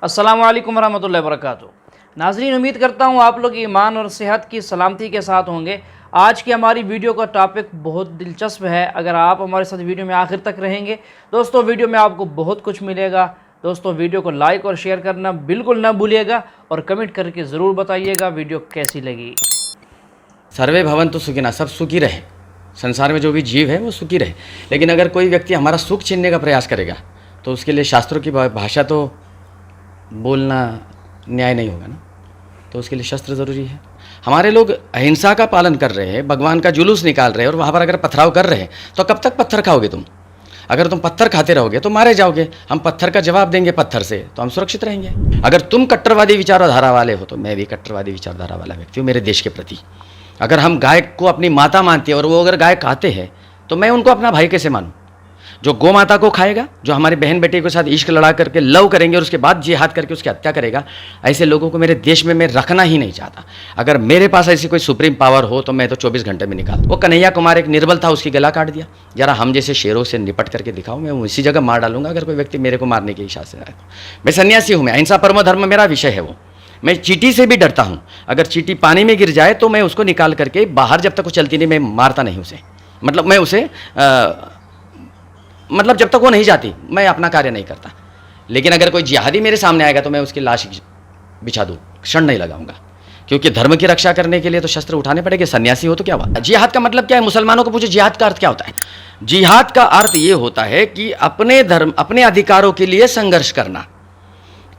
अस्सलामु अलैकुम वरहमतुल्लाहि वबरकातुहू। नाज़रीन, उम्मीद करता हूँ आप लोग ईमान और सेहत की सलामती के साथ होंगे। आज की हमारी वीडियो का टॉपिक बहुत दिलचस्प है। अगर आप हमारे साथ वीडियो में आखिर तक रहेंगे दोस्तों, वीडियो में आपको बहुत कुछ मिलेगा। दोस्तों, वीडियो को लाइक और शेयर करना बिल्कुल ना भूलिएगा और कमेंट करके ज़रूर बताइएगा वीडियो कैसी लगी। सर्वे भवन्तु सुखिनः, सब सुखी रहे। संसार में जो भी जीव है वो सुखी रहे। लेकिन अगर कोई व्यक्ति हमारा सुख छीनने का प्रयास करेगा तो उसके लिए शास्त्रों की भाषा तो बोलना न्याय नहीं होगा ना। तो उसके लिए शस्त्र ज़रूरी है। हमारे लोग अहिंसा का पालन कर रहे हैं, भगवान का जुलूस निकाल रहे हैं, और वहाँ पर अगर पथराव कर रहे हैं तो कब तक पत्थर खाओगे तुम? अगर तुम पत्थर खाते रहोगे तो मारे जाओगे। हम पत्थर का जवाब देंगे पत्थर से तो हम सुरक्षित रहेंगे। अगर तुम कट्टरवादी विचारधारा वाले हो तो मैं भी कट्टरवादी विचारधारा वाला व्यक्ति हूँ मेरे देश के प्रति। अगर हम गाय को अपनी माता मानते हैं और वो अगर गाय खाते हैं तो मैं उनको अपना भाई कैसे मानूँ? जो गौ माता को खाएगा, जो हमारे बहन बेटे के साथ इश्क लड़ा करके लव करेंगे और उसके बाद जिहाद करके उसकी हत्या करेगा, ऐसे लोगों को मेरे देश में मैं रखना ही नहीं चाहता। अगर मेरे पास ऐसी कोई सुप्रीम पावर हो तो मैं तो 24 घंटे में निकाल। वो कन्हैया कुमार एक निर्बल था, उसकी गला काट दिया। जरा हम जैसे शेरों से निपट करके दिखाओ, मैं उसी जगह मार डालूंगा अगर कोई व्यक्ति मेरे को मारने की इच्छा से आए तो। मैं सन्यासी हूँ, मैं अहिंसा परमो धर्म मेरा विषय है। वो मैं चींटी से भी डरता हूँ। अगर चींटी पानी में गिर जाए तो मैं उसको निकाल करके बाहर, जब तक वो चलती नहीं, मैं मारता नहीं उसे। मतलब मैं उसे मतलब जब तक वो नहीं जाती मैं अपना कार्य नहीं करता। लेकिन अगर कोई जिहादी मेरे सामने आएगा तो मैं उसकी लाश बिछा दूँ, क्षण नहीं लगाऊंगा। क्योंकि धर्म की रक्षा करने के लिए तो शस्त्र उठाने पड़ेंगे। सन्यासी हो तो क्या हुआ? जिहाद का मतलब क्या है? मुसलमानों को पूछे जिहाद का अर्थ क्या होता है। जिहाद का अर्थ ये होता है कि अपने धर्म, अपने अधिकारों के लिए संघर्ष करना।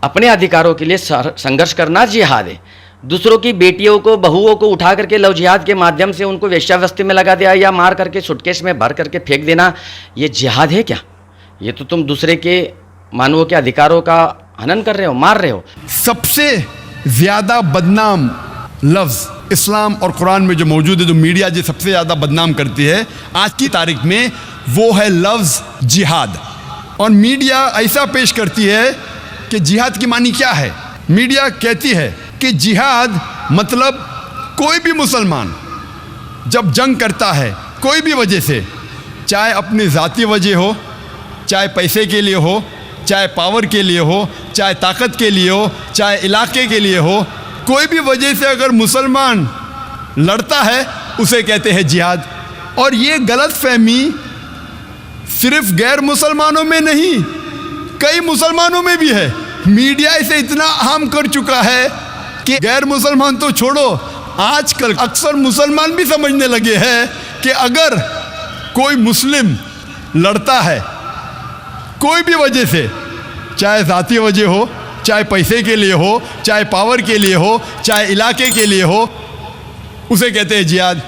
अपने अधिकारों के लिए संघर्ष करना जिहाद है। दूसरों की बेटियों को, बहुओं को उठा करके लव जिहाद के माध्यम से उनको वेश्यावृत्ति में लगा दिया या मार करके सुटकेस में भर करके फेंक देना, ये जिहाद है क्या? ये तो तुम दूसरे के मानवों के अधिकारों का हनन कर रहे हो, मार रहे हो। सबसे ज़्यादा बदनाम लफ्ज़ इस्लाम और कुरान में जो मौजूद है, जो मीडिया जो सबसे ज़्यादा बदनाम करती है आज की तारीख में, वो है लफ्ज़ जिहाद। और मीडिया ऐसा पेश करती है कि जिहाद की मानी क्या है। मीडिया कहती है कि जिहाद मतलब कोई भी मुसलमान जब जंग करता है कोई भी वजह से, चाहे अपनी ज़ाती वजह हो, चाहे पैसे के लिए हो, चाहे पावर के लिए हो, चाहे ताकत के लिए हो, चाहे इलाके के लिए हो, कोई भी वजह से अगर मुसलमान लड़ता है उसे कहते हैं जिहाद। और ये गलत फहमी सिर्फ गैर मुसलमानों में नहीं, कई मुसलमानों में भी है। मीडिया इसे इतना आम कर चुका है कि गैर मुसलमान तो छोड़ो, आजकल अक्सर मुसलमान भी समझने लगे हैं कि अगर कोई मुस्लिम लड़ता है कोई भी वजह से, चाहे ज़ाती वजह हो, चाहे पैसे के लिए हो, चाहे पावर के लिए हो, चाहे इलाके के लिए हो, उसे कहते हैं जिहाद।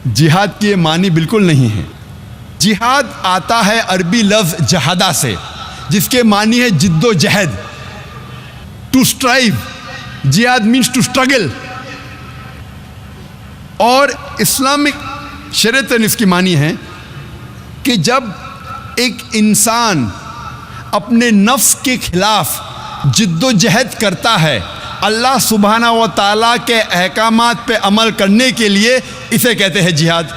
जिहाद की ये मानी बिल्कुल नहीं है। जिहाद आता है अरबी लफ्ज़ जहादा से, जिसके मानी है जिद्दोजहद, टू स्ट्राइव। जिहाद मीन्स टू स्ट्रगल। और इस्लामिक शरीयत इसकी मानी है कि जब एक इंसान अपने नफ्स के खिलाफ जिद्दोजहद करता है अल्लाह सुब्हाना व ताला के अहकामात पे अमल करने के लिए, इसे कहते हैं जिहाद।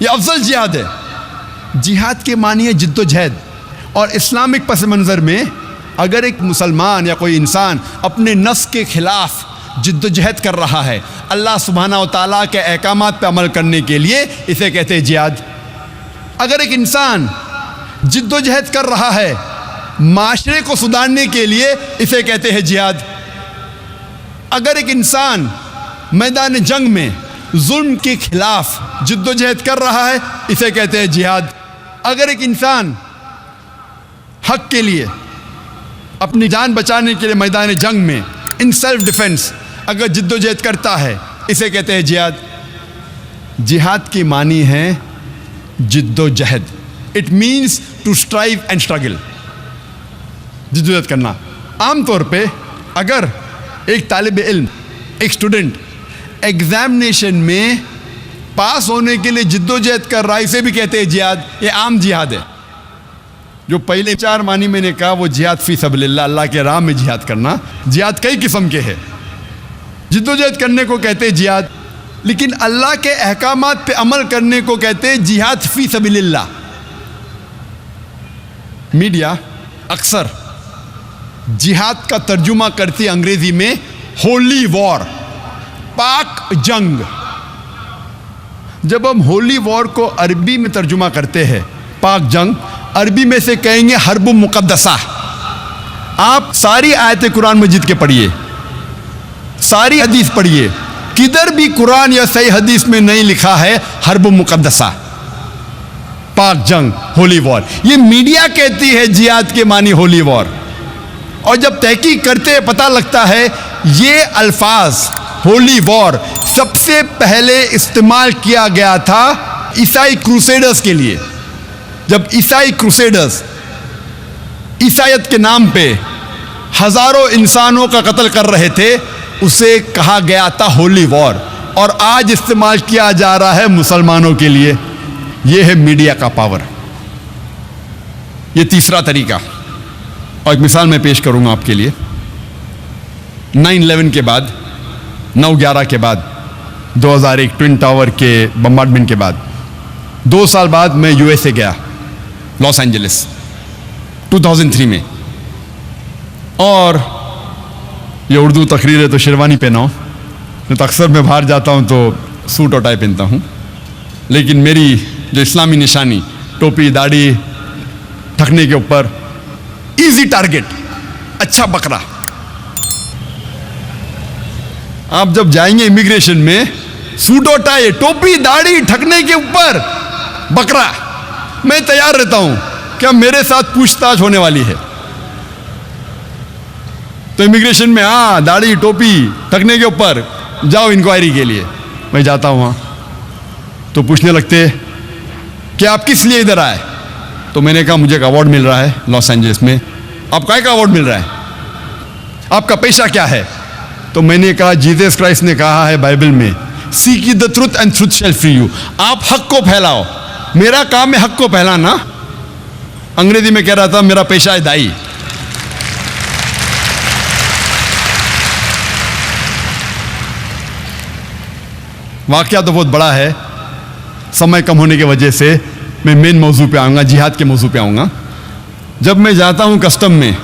ये अफजल जिहाद है। जिहाद के मानी है जिद्दोजहद। और इस्लामिक पस मंज़र में अगर एक मुसलमान या कोई इंसान अपने नफ्स के ख़िलाफ़ जिद्दोजहद कर रहा है अल्लाह सुब्हाना व ताला के अहकामात पे अमल करने के लिए, इसे कहते हैं जिहाद। अगर एक इंसान जिद्दोजहद कर रहा है माशरे को सुधारने के लिए, इसे कहते हैं जिहाद। अगर एक इंसान मैदान जंग में जुल्म के खिलाफ जिद्दोजहद कर रहा है, इसे कहते हैं जिहाद। अगर एक इंसान हक के लिए, अपनी जान बचाने के लिए मैदान जंग में इन सेल्फ डिफेंस अगर जिद्दोजहद करता है, इसे कहते हैं जिहाद। जिहाद की मानी है जिद्दोजहद। It means to strive and struggle, जिद्दोजहद करना। आमतौर पे अगर एक तालिब इल्म, एक स्टूडेंट एग्जामिनेशन में पास होने के लिए जिद्दोजहद कर रहा है, इसे भी कहते हैं जिहाद। ये आम जिहाद है। जो पहले 4 मानी मैंने कहा वो जिहाद फी सबलिल्लाह, अल्लाह के राह में जिहाद करना। जिहाद कई किस्म के हैं। जिद्दोजहद करने को कहते हैं जिहाद, लेकिन अल्लाह के अहकामात पे अमल करने को कहते हैं जिहाद फी सबलिल्लाह। मीडिया अक्सर जिहाद का तर्जुमा करती अंग्रेजी में होली वॉर, पाक जंग। जब हम होली वॉर को अरबी में तर्जुमा करते हैं, पाक जंग, अरबी में से कहेंगे हर्ब मुक़द्दसा। आप सारी आयत कुरान मजीद के पढ़िए, सारी हदीस पढ़िए, किधर भी कुरान या सही हदीस में नहीं लिखा है हर्ब मुक़द्दसा, पाक जंग, होली वॉर। ये मीडिया कहती है जिहाद के मानी होली वॉर, और जब तहकीक करते पता लगता है ये अल्फाज होली वॉर सबसे पहले इस्तेमाल किया गया था ईसाई क्रूसेडर्स के लिए। जब ईसाई क्रूसेडर्स ईसाईयत के नाम पे हजारों इंसानों का कत्ल कर रहे थे, उसे कहा गया था होली वॉर, और आज इस्तेमाल किया जा रहा है मुसलमानों के लिए। यह है मीडिया का पावर। यह तीसरा तरीका, और एक मिसाल मैं पेश करूंगा आपके लिए। 9/11 के बाद, 9/11 के बाद, 2001 ट्विन टावर के बम्बार्डमेंट के बाद 2 साल बाद मैं यूएसए गया, लॉस एंजलिस, 2003 में। और ये उर्दू तकरीर है तो शेरवानी पहनाओ, नहीं तो अक्सर मैं बाहर जाता हूँ तो सूट और टाई पहनता हूँ। लेकिन मेरी जो इस्लामी निशानी, टोपी, दाढ़ी, ढकने के ऊपर, इजी टारगेट, अच्छा बकरा। आप जब जाएंगे इमिग्रेशन में, सूट और टाई, टोपी, दाढ़ी, ढकने के ऊपर बकरा, मैं तैयार रहता हूं क्या मेरे साथ पूछताछ होने वाली है। तो इमिग्रेशन में दाढ़ी, टोपी, ढकने के ऊपर जाओ इंक्वायरी के लिए। मैं जाता हूं वहां तो पूछने लगते कि आप किस लिए इधर आए। तो मैंने कहा मुझे एक अवार्ड मिल रहा है लॉस एंजलिस में। आपको क्या अवार्ड मिल रहा है, आपका पेशा क्या है। तो मैंने कहा जीसस क्राइस्ट ने कहा है बाइबल में, seek the truth and truth shall free you. आप हक को फैलाओ, मेरा काम है हक को फैलाना। अंग्रेजी में कह रहा था मेरा पेशा है दाई। वाकया तो बहुत बड़ा है, समय कम होने की वजह से मैं मेन मौजू पे आऊँगा, जिहाद के मौजू पे आऊँगा। जब मैं जाता हूँ कस्टम में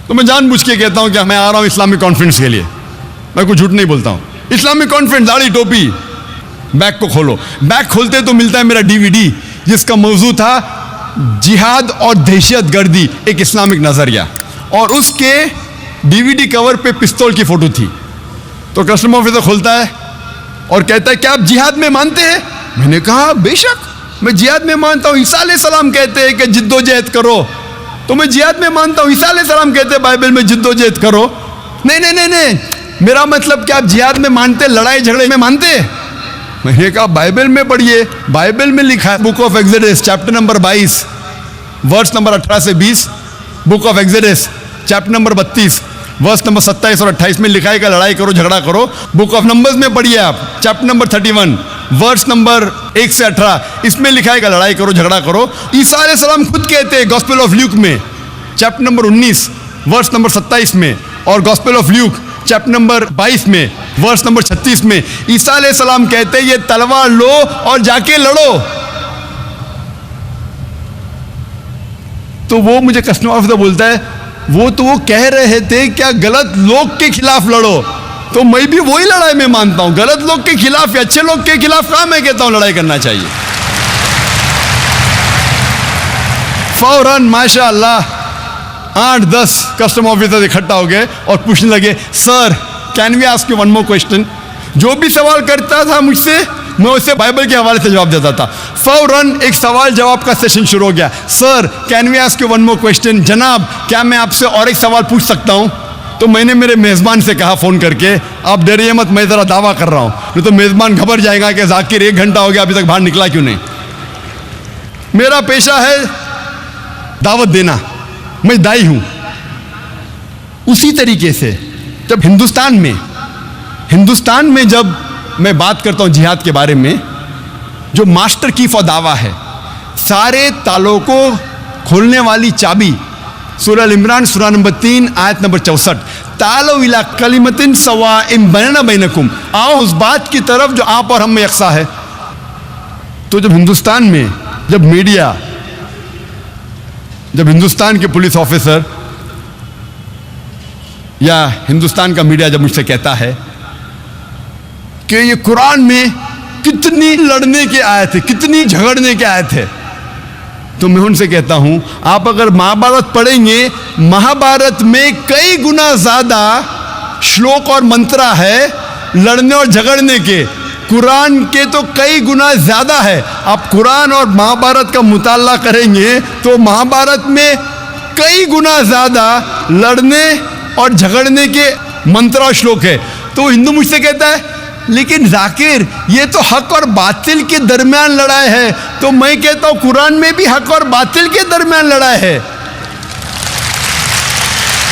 तो मैं जानबूझ के कहता हूँ कि मैं आ रहा हूँ इस्लामिक कॉन्फ्रेंस के लिए। मैं कुछ झूठ नहीं बोलता हूँ। इस्लामिक कॉन्फ्रेंस, दाढ़ी, टोपी। बैग को खोलो, बैग खोलते तो मिलता है मेरा डीवीडी जिसका मौजू था जिहाद और दहशतगर्दी, एक इस्लामिक नज़रिया, और उसके डीवीडी कवर पे पिस्तौल की फोटो थी। तो कस्टम ऑफिसर खोलता है और कहता है क्या आप जिहाद में मानते हैं। मैंने कहा बेशक मैं जिहाद में मानता हूँ। ईसा अलैहिस्सलाम कहते हैं कि जिद्दोजहद करो, तो मैं जिहाद में मानता हूँ। ईसा अलैहिस्सलाम कहते हैं बाइबल में जिद्दोजहद करो। नहीं नहीं नहीं नहीं, मेरा मतलब क्या आप जिहाद में मानते, लड़ाई झगड़े में मानते। मैंने कहा बाइबल में पढ़िए, बाइबल में लिखा है, book of Exodus chapter number 22 verse number 18 से 20, book of Exodus chapter number 32 verse number 27 और 28 में लिखा है कि लड़ाई करो, झगड़ा करो। बुक ऑफ नंबर्स में पढ़िए आप, चैप्टर नंबर 31 वर्स नंबर 1 से 18, इसमें लिखा है कि लड़ाई करो, झगड़ा करो। ईसा अलैहिस्सलाम खुद कहते हैं गॉस्पेल ऑफ ल्यूक में चैप्टर नंबर 19 वर्स नंबर 27 में, और gospel of Luke chapter number 22 में वर्स नंबर 36 में ईसा अलैहिस्सलाम कहते हैं ये तलवार लो और जाके लड़ो। तो वो मुझे कस्टम ऑफिसर बोलता है वो कह रहे थे क्या गलत लोग के खिलाफ लड़ो। तो मैं भी वही लड़ाई में मानता हूं, गलत लोग के खिलाफ या अच्छे लोग के खिलाफ कहां मैं कहता हूं लड़ाई करना चाहिए। फौरन माशाअल्लाह 8-10 कस्टम ऑफिसर इकट्ठा हो गए और पूछने लगे sir can we ask you one more question. जो भी सवाल करता था मुझसे मैं उसे बाइबल के हवाले से जवाब देता था। फौरन एक सवाल जवाब का सेशन शुरू हो गया। Sir can we ask you one more question, जनाब क्या मैं आपसे और एक सवाल पूछ सकता हूं। तो मैंने मेरे मेज़बान से कहा फ़ोन करके आप डरिए मत, मैं ज़रा दावा कर रहा हूं, नहीं तो मेज़बान घबरा जाएगा कि जाकिर 1 घंटा हो गया अभी तक बाहर निकला क्यों नहीं। मेरा पेशा है दावत देना, मैं दाई हूं। उसी तरीके से जब हिंदुस्तान में जब मैं बात करता हूं जिहाद के बारे में, जो मास्टर की फॉर दावा है, सारे तालों को खोलने वाली चाबी सूरह इमरान सूरह नंबर 3 आयत नंबर 64, तालो इला कलिमतिन सवाइम बैनना बैनकुम, आओ उस बात की तरफ जो आप और हम में यकसा है। तो जब हिंदुस्तान में जब मीडिया, जब हिंदुस्तान के पुलिस ऑफिसर या हिंदुस्तान का मीडिया जब मुझसे कहता है कि ये कुरान में कितनी लड़ने के आयत है, कितनी झगड़ने के आयत है, तो मैं उनसे कहता हूं आप अगर महाभारत पढ़ेंगे, महाभारत में कई गुना ज्यादा श्लोक और मंत्रा है लड़ने और झगड़ने के, कुरान के तो कई गुना ज्यादा है। आप कुरान और महाभारत का मुताला करेंगे तो महाभारत में कई गुना ज्यादा लड़ने और झगड़ने के मंत्र और श्लोक है। तो हिंदू मुझसे कहता है लेकिन जाकिर ये तो हक और बातिल के दरमियान लड़ाई है। तो मैं कहता हूं कुरान में भी हक और बातिल के दरमियान लड़ाई है।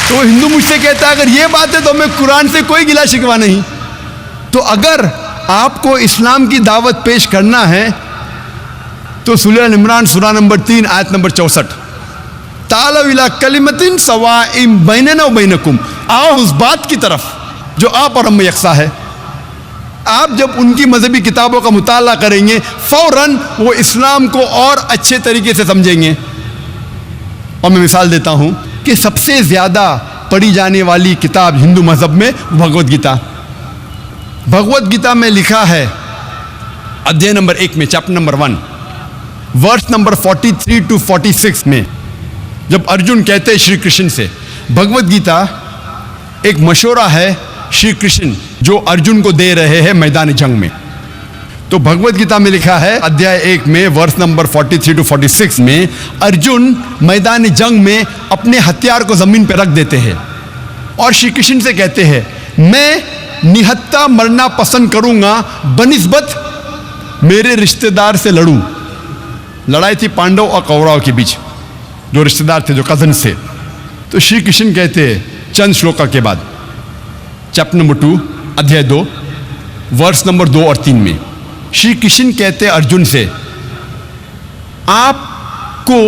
तो हिंदू मुझसे कहता है अगर ये बात है तो मैं कुरान से कोई गिला शिकवा नहीं। तो अगर आपको इस्लाम की दावत पेश करना है तो सूरह अल इमरान सूरा नंबर 3 आयत नंबर 64, तालव इला कलिमतिन सवाइम बैनना व बैनकुम, आओ उस बात की तरफ जो आप और हम में यकसा है। आप जब उनकी मजहबी किताबों का मुताला करेंगे फौरन वो इस्लाम को और अच्छे तरीके से समझेंगे। और मैं मिसाल देता हूं कि सबसे ज्यादा पढ़ी जाने वाली किताब हिंदू मजहब में भगवद गीता। भगवद गीता में लिखा है अध्याय नंबर 1 में chapter number 1 verse number 43 to 46 में जब अर्जुन कहते हैं श्री कृष्ण से, भगवद गीता एक मशवरा है श्री कृष्ण जो अर्जुन को दे रहे हैं मैदान जंग में। तो भगवद गीता में लिखा है अध्याय 1 में वर्स नंबर 43 to 46 में अर्जुन मैदान जंग में अपने हथियार को जमीन पर रख देते हैं और श्री कृष्ण से कहते हैं मैं निहत्था मरना पसंद करूंगा बनिस्बत मेरे रिश्तेदार से लड़ूं। लड़ाई थी पांडव और कौरव के बीच, जो रिश्तेदार थे, जो कजन थे। तो श्री कृष्ण कहते हैं चंद श्लोका के बाद चैप्टर नंबर 2 अध्याय 2 वर्स नंबर 2 और 3 में श्री कृष्ण कहते हैं अर्जुन से, आपको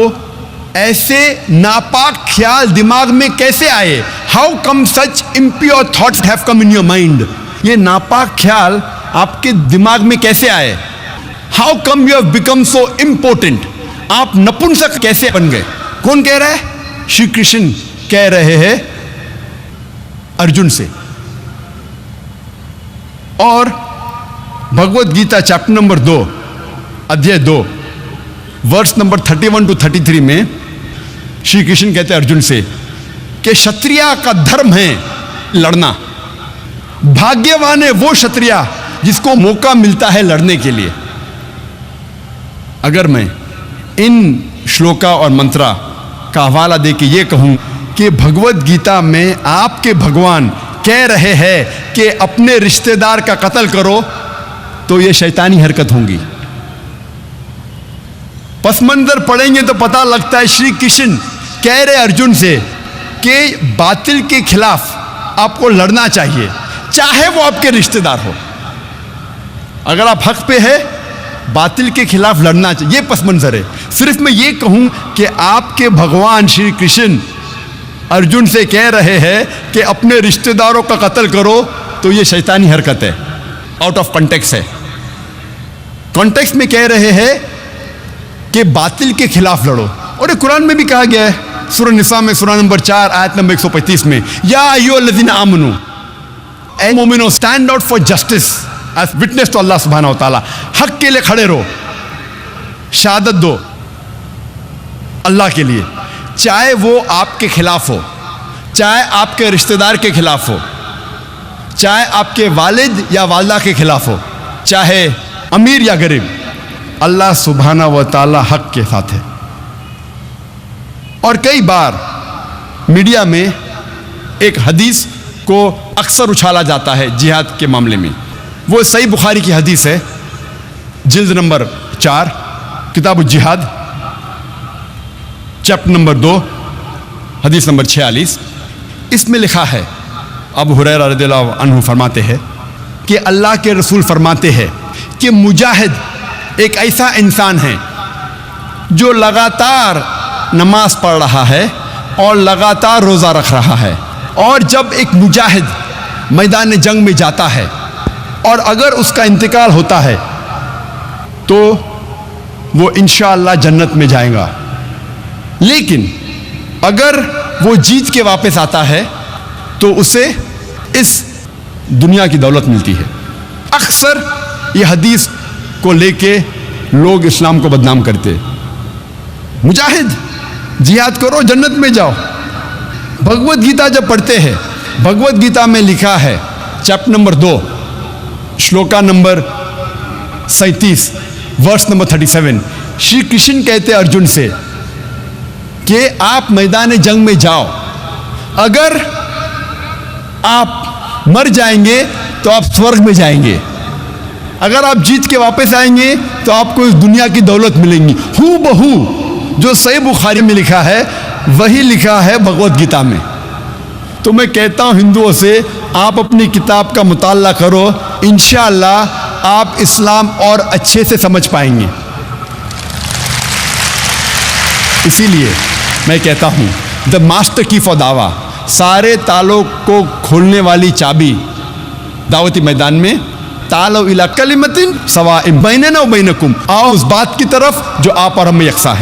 ऐसे नापाक ख्याल दिमाग में कैसे आए? How come such impure thoughts have come in your mind? ये नापाक ख्याल आपके दिमाग में कैसे आए? How come you have become so important? आप नपुंसक कैसे बन गए? कौन कह रहा है? श्री कृष्ण कह रहे हैं अर्जुन से। और भगवद गीता चैप्टर नंबर 2 अध्याय 2 वर्स नंबर 31 to 33 में श्री कृष्ण कहते हैं अर्जुन से कि क्षत्रिय का धर्म है लड़ना। भाग्यवान है वो क्षत्रिय जिसको मौका मिलता है लड़ने के लिए। अगर मैं इन श्लोका और मंत्रा का हवाला दे के ये कहूं कि भगवद गीता में आपके भगवान कह रहे हैं कि अपने रिश्तेदार का कत्ल करो, तो ये शैतानी हरकत होंगी। पस मंजर पढ़ेंगे तो पता लगता है श्री कृष्ण कह रहे अर्जुन से कि बातिल के खिलाफ आपको लड़ना चाहिए, चाहे वो आपके रिश्तेदार हो। अगर आप हक पे है, बातिल के खिलाफ लड़ना चाहिए। ये पस मंजर है। सिर्फ मैं ये कहूं कि आपके भगवान श्री कृष्ण अर्जुन से कह रहे हैं कि अपने रिश्तेदारों का कत्ल करो, तो ये शैतानी हरकत है, आउट ऑफ कॉन्टेक्स्ट है। कॉन्टेक्स्ट में कह रहे हैं कि बातिल के खिलाफ लड़ो। और ये कुरान में भी कहा गया है सूरह निसा में सूरह नंबर 4 आयत नंबर 135 में, या अय्युहल्लज़ीना आमनू, ए मोमिनो stand out for justice as witness to अल्लाह सुब्हानहू व तआला। हक के लिए खड़े रहो, शहादत दो अल्लाह के लिए, चाहे वो आपके खिलाफ हो, चाहे आपके रिश्तेदार के खिलाफ हो, चाहे आपके वालिद या वालदा के खिलाफ हो, चाहे अमीर या गरीब, अल्लाह सुब्हानहू व तआला हक के साथ है। और कई बार मीडिया में एक हदीस को अक्सर उछाला जाता है जिहाद के मामले में। वो सही बुखारी की हदीस है, जिल्द नंबर 4 किताब जिहाद चैप्टर नंबर 2 हदीस नंबर 46। इसमें लिखा है, अबू हुरैरा रज़ियल्लाहु अन्हु फरमाते हैं कि अल्लाह के रसूल फरमाते हैं कि मुजाहिद एक ऐसा इंसान है जो लगातार नमाज पढ़ रहा है और लगातार रोज़ा रख रहा है। और जब एक मुजाहिद मैदान जंग में जाता है और अगर उसका इंतकाल होता है तो वो इंशाअल्लाह जन्नत में जाएगा। लेकिन अगर वो जीत के वापस आता है तो उसे इस दुनिया की दौलत मिलती है। अक्सर ये हदीस को लेके लोग इस्लाम को बदनाम करते। मुजाहिद जिहाद करो, जन्नत में जाओ। भगवत गीता जब पढ़ते हैं, भगवत गीता में लिखा है chapter number 2 shloka number 37 verse number 37, Shri Krishna कहते अर्जुन से कि आप मैदान जंग में जाओ, अगर आप मर जाएंगे तो आप स्वर्ग में जाएंगे, अगर आप जीत के वापस आएंगे तो आपको इस दुनिया की दौलत मिलेंगी। हू बहू जो सही बुखारी में लिखा है वही लिखा है भगवत गीता में। तो मैं कहता हूं हिंदुओं से, आप अपनी किताब का मुताला करो, इंशाअल्लाह आप इस्लाम और अच्छे से समझ पाएंगे। इसीलिए मैं कहता हूं द मास्टर की फॉर दावा, सारे तालों को खोलने वाली चाबी दावती मैदान में, तालो इला कलिमतिन सवाइम बैनना व बैनकुम, आओ उस बात की तरफ जो आप और हम में यकसा है।